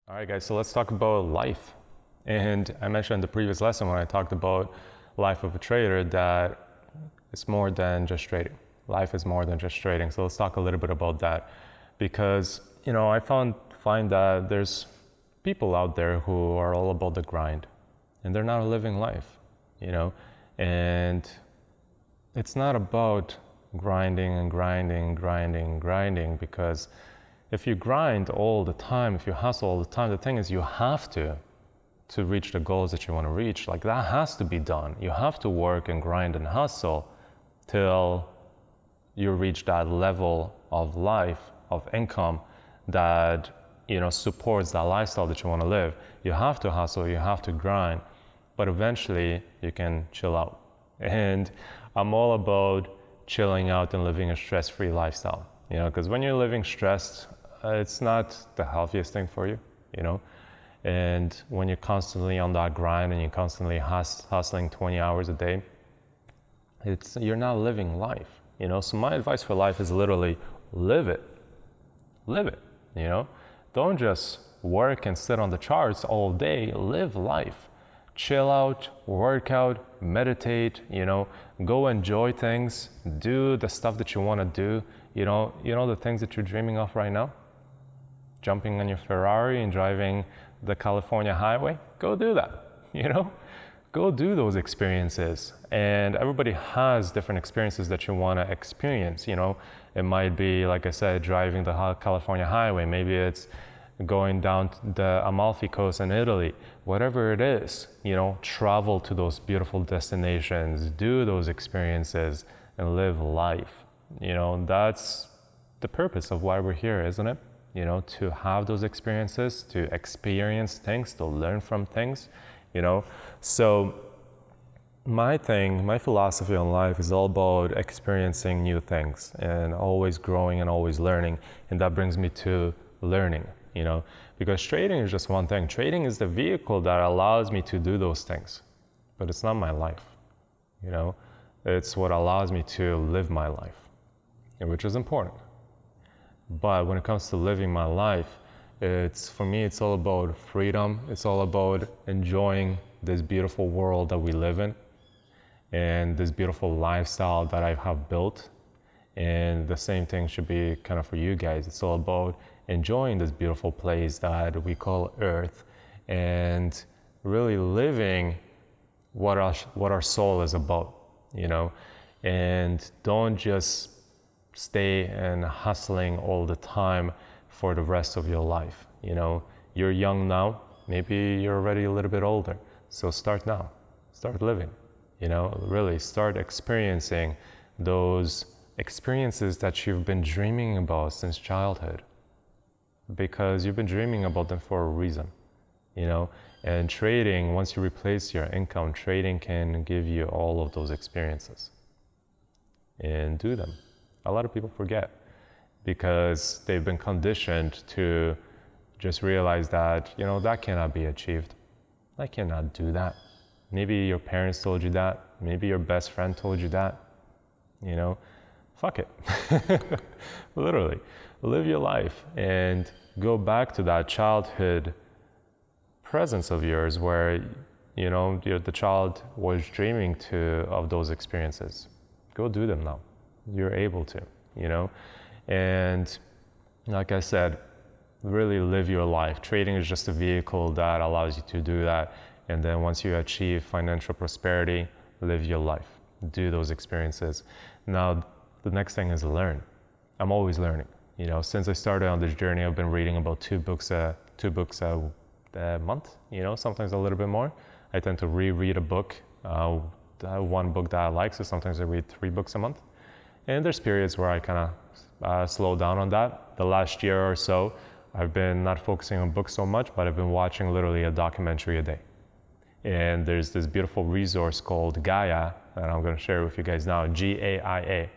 All right, guys, so let's talk about life. And I mentioned in the previous lesson when I talked about life of a trader that it's more than just trading. Life is more than just trading. So let's talk a little bit about that because, I find that there's people out there who are all about the grind and they're not living life, and it's not about grinding because if you grind all the time, if you hustle all the time, the thing is you have to reach the goals that you want to reach. Like that has to be done. You have to work and grind and hustle till you reach that level of life, of income that, supports that lifestyle that you want to live. You have to hustle, you have to grind, but eventually you can chill out. And I'm all about chilling out and living a stress-free lifestyle, because when you're living stressed, it's not the healthiest thing for you, and when you're constantly on that grind and you're constantly hustling 20 hours a day, you're not living life, So my advice for life is literally live it, Don't just work and sit on the charts all day, live life. Chill out, work out, meditate, go enjoy things, do the stuff that you want to do, the things that you're dreaming of right now. Jumping on your Ferrari and driving the California highway, go do that, Go do those experiences. And everybody has different experiences that you want to experience, It might be, like I said, driving the California highway. Maybe it's going down the Amalfi Coast in Italy. Whatever it is, travel to those beautiful destinations, do those experiences, and live life. That's the purpose of why we're here, isn't it? To have those experiences, to experience things, to learn from things, So my philosophy on life is all about experiencing new things and always growing and always learning. And that brings me to learning, because trading is just one thing. Trading is the vehicle that allows me to do those things, but it's not my life, It's what allows me to live my life, which is important. But when it comes to living my life, for me, it's all about freedom. It's all about enjoying this beautiful world that we live in and this beautiful lifestyle that I have built. And the same thing should be kind of for you guys. It's all about enjoying this beautiful place that we call Earth and really living what our soul is about, and don't just stay and hustling all the time for the rest of your life. You're young now, maybe you're already a little bit older. So start now, start living, really start experiencing those experiences that you've been dreaming about since childhood, because you've been dreaming about them for a reason, and trading, once you replace your income, trading can give you all of those experiences, and do them. A lot of people forget because they've been conditioned to just realize that, that cannot be achieved. I cannot do that. Maybe your parents told you that. Maybe your best friend told you that. Fuck it. Literally, live your life and go back to that childhood presence of yours where, the child was dreaming of those experiences. Go do them now. You're able to, and like I said, really live your life. Trading is just a vehicle that allows you to do that. And then once you achieve financial prosperity, live your life, do those experiences. Now, the next thing is learn. I'm always learning. Since I started on this journey, I've been reading about two books a month, sometimes a little bit more. I tend to reread a book, one book that I like. So sometimes I read 3 books a month. And there's periods where I kind of slow down on that. The last year or so, I've been not focusing on books so much, but I've been watching literally a documentary a day. And there's this beautiful resource called Gaia, and I'm going to share it with you guys now, Gaia.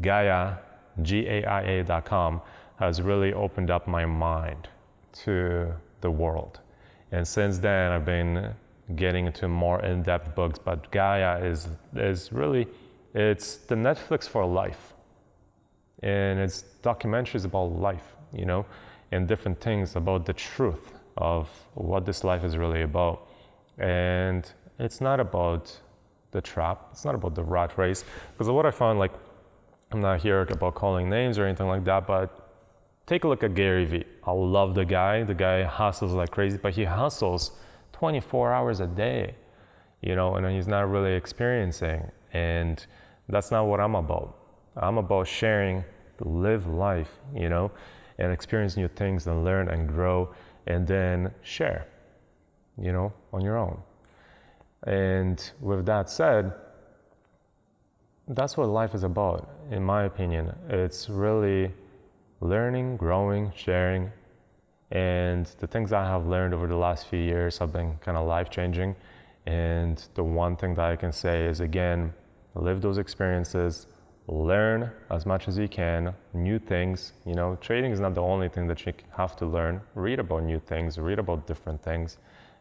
Gaia, Gaia.com, has really opened up my mind to the world. And since then, I've been getting into more in-depth books, but Gaia is really, it's the Netflix for life. And it's documentaries about life, and different things about the truth, of what this life is really about. And it's not about the trap, it's not about the rat race. Because what I found, like, I'm not here about calling names or anything like that, but take a look at Gary Vee. I love the guy. The guy hustles like crazy, but he hustles 24 hours a day, you know, and he's not really experiencing. And that's not what I'm about. I'm about sharing, live life, you know, and experience new things and learn and grow and then share, you know, on your own. And with that said, that's what life is about, in my opinion. It's really learning, growing, sharing, and the things I have learned over the last few years have been kind of life-changing. And the one thing that I can say is, again, live those experiences, learn as much as you can, new things. You know, trading is not the only thing that you have to learn. Read about new things, read about different things,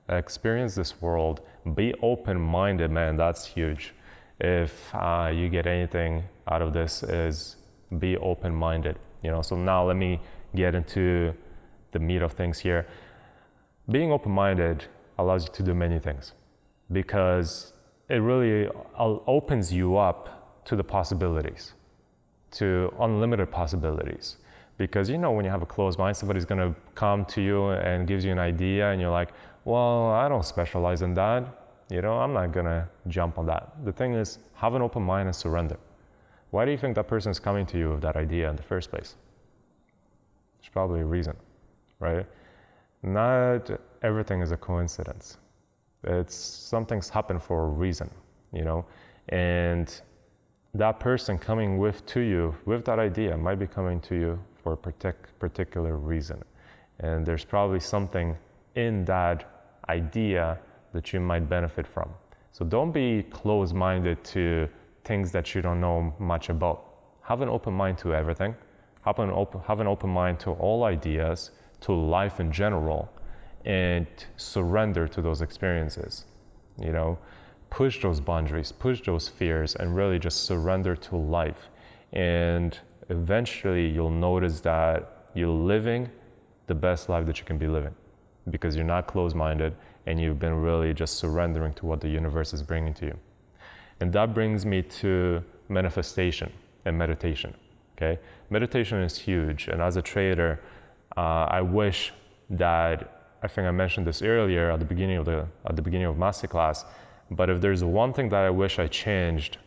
experience this world, be open-minded, man, that's huge. If you get anything out of this, is be open-minded. You know, so now let me get into the meat of things here. Being open-minded allows you to do many things because it really opens you up to the possibilities, to unlimited possibilities. Because, you know, when you have a closed mind, somebody's gonna come to you and gives you an idea and you're like, well, I don't specialize in that. You know, I'm not gonna jump on that. The thing is, have an open mind and surrender. Why do you think that person is coming to you with that idea in the first place? There's probably a reason, right? Not everything is a coincidence. Something's happened for a reason, you know? And that person coming to you with that idea might be coming to you for a particular reason. And there's probably something in that idea that you might benefit from. So don't be closed-minded to things that you don't know much about. Have an open mind to everything. Have an open mind to all ideas, to life in general, and surrender to those experiences. You know, push those boundaries, push those fears, and really just surrender to life. And eventually you'll notice that you're living the best life that you can be living because you're not closed-minded and you've been really just surrendering to what the universe is bringing to you. And that brings me to manifestation and meditation, okay? Meditation is huge, and as a trader, I wish that, I think I mentioned this earlier at the beginning of MasterClass, but if there's one thing that I wish I changed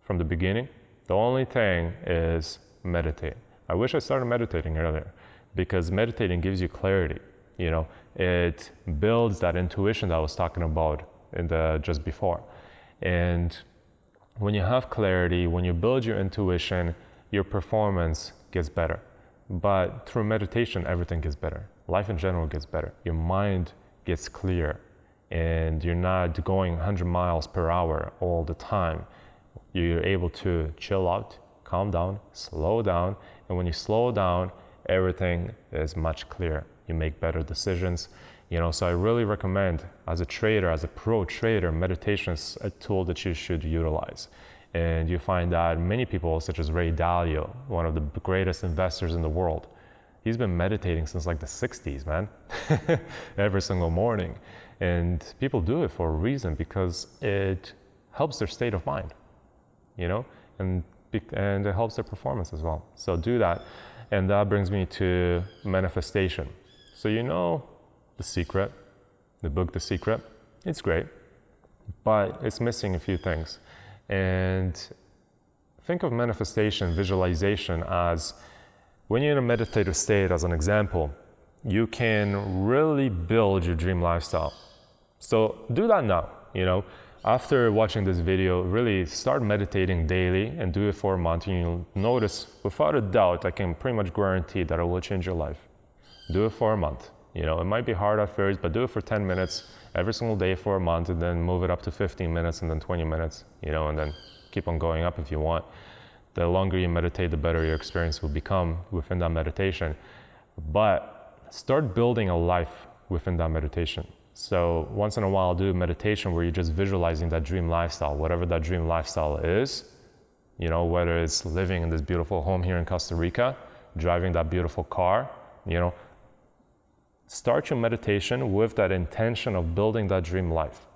from the beginning, the only thing is meditate. I wish I started meditating earlier because meditating gives you clarity. You know, it builds that intuition that I was talking about just before. And when you have clarity, when you build your intuition, your performance gets better. But through meditation, everything gets better. Life in general gets better. Your mind gets clear and you're not going 100 miles per hour all the time. You're able to chill out, calm down, slow down. And when you slow down, everything is much clearer. You make better decisions. You know, so I really recommend, as a trader, as a pro trader, meditation is a tool that you should utilize. And you find that many people, such as Ray Dalio, one of the greatest investors in the world, he's been meditating since like the 60s, man, every single morning. And people do it for a reason, because it helps their state of mind, you know, and it helps their performance as well. So do that. And that brings me to manifestation. So you know The Secret, the book The Secret, it's great, but it's missing a few things. And think of manifestation, visualization as when you're in a meditative state, as an example, you can really build your dream lifestyle. So do that now, you know. After watching this video, really start meditating daily and do it for a month, and you'll notice, without a doubt, I can pretty much guarantee that it will change your life. Do it for a month. You know, it might be hard at first, but do it for 10 minutes every single day for a month, and then move it up to 15 minutes and then 20 minutes, you know, and then keep on going up if you want. The longer you meditate, the better your experience will become within that meditation. But start building a life within that meditation. So once in a while, do a meditation where you're just visualizing that dream lifestyle, whatever that dream lifestyle is, you know, whether it's living in this beautiful home here in Costa Rica, driving that beautiful car, you know, Start your meditation with that intention of building that dream life.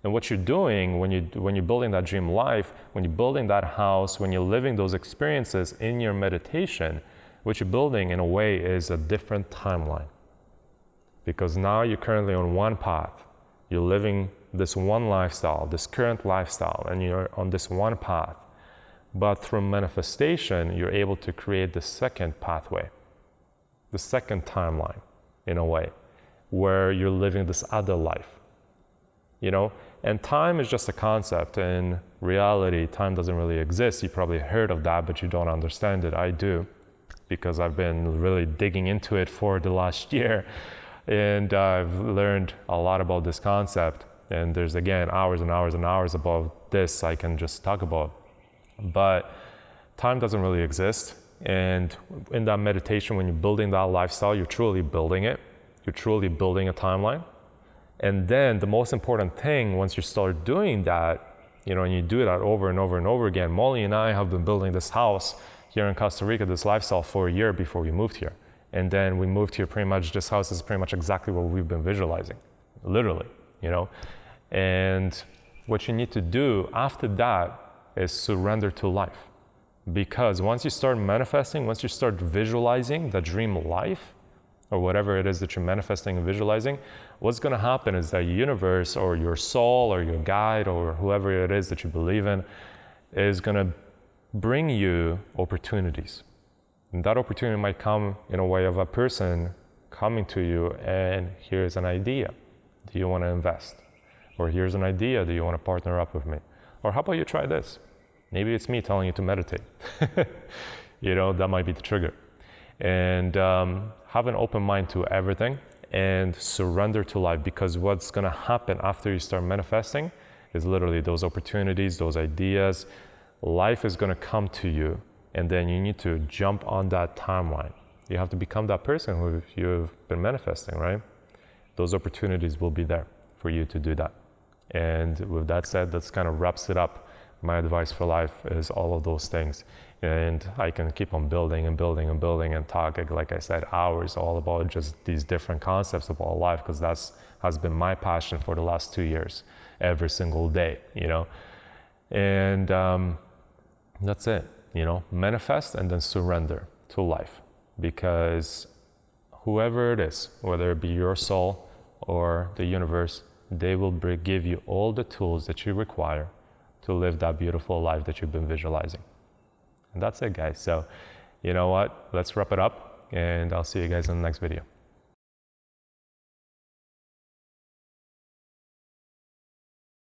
And what you're doing when you're building that dream life, when you're building that house, when you're living those experiences in your meditation, what you're building in a way is a different timeline. Because now you're currently on one path. You're living this one lifestyle, this current lifestyle, and you're on this one path. But through manifestation, you're able to create the second pathway, the second timeline, in a way, where you're living this other life, you know? And time is just a concept. In reality, time doesn't really exist. You probably heard of that, but you don't understand it. I do, because I've been really digging into it for the last year, and I've learned a lot about this concept. And there's, again, hours and hours and hours about this I can just talk about. But time doesn't really exist. And in that meditation, when you're building that lifestyle, you're truly building it. You're truly building a timeline. And then the most important thing, once you start doing that, you know, and you do that over and over and over again. Molly and I have been building this house here in Costa Rica, this lifestyle, for a year before we moved here. And then we moved here, pretty much, this house is pretty much exactly what we've been visualizing, literally, you know. And what you need to do after that is surrender to life. Because once you start manifesting, once you start visualizing the dream life, or whatever it is that you're manifesting and visualizing, what's going to happen is that universe, or your soul, or your guide, or whoever it is that you believe in, is going to bring you opportunities. And that opportunity might come in a way of a person coming to you, and here's an idea. Do you want to invest? Or here's an idea. Do you want to partner up with me? Or how about you try this? Maybe it's me telling you to meditate. You know, that might be the trigger. And have an open mind to everything and surrender to life, because what's going to happen after you start manifesting is literally those opportunities, those ideas. Life is going to come to you, and then you need to jump on that timeline. You have to become that person who you've been manifesting, right? Those opportunities will be there for you to do that. And with that said, that's kind of wraps it up. My advice for life is all of those things. And I can keep on building and building and building and talk, like I said, hours all about just these different concepts about life, because that's has been my passion for the last 2 years, every single day, you know. And that's it, you know, manifest and then surrender to life, because whoever it is, whether it be your soul or the universe, they will give you all the tools that you require to live that beautiful life that you've been visualizing. And that's it, guys. So, you know what? Let's wrap it up, and I'll see you guys in the next video.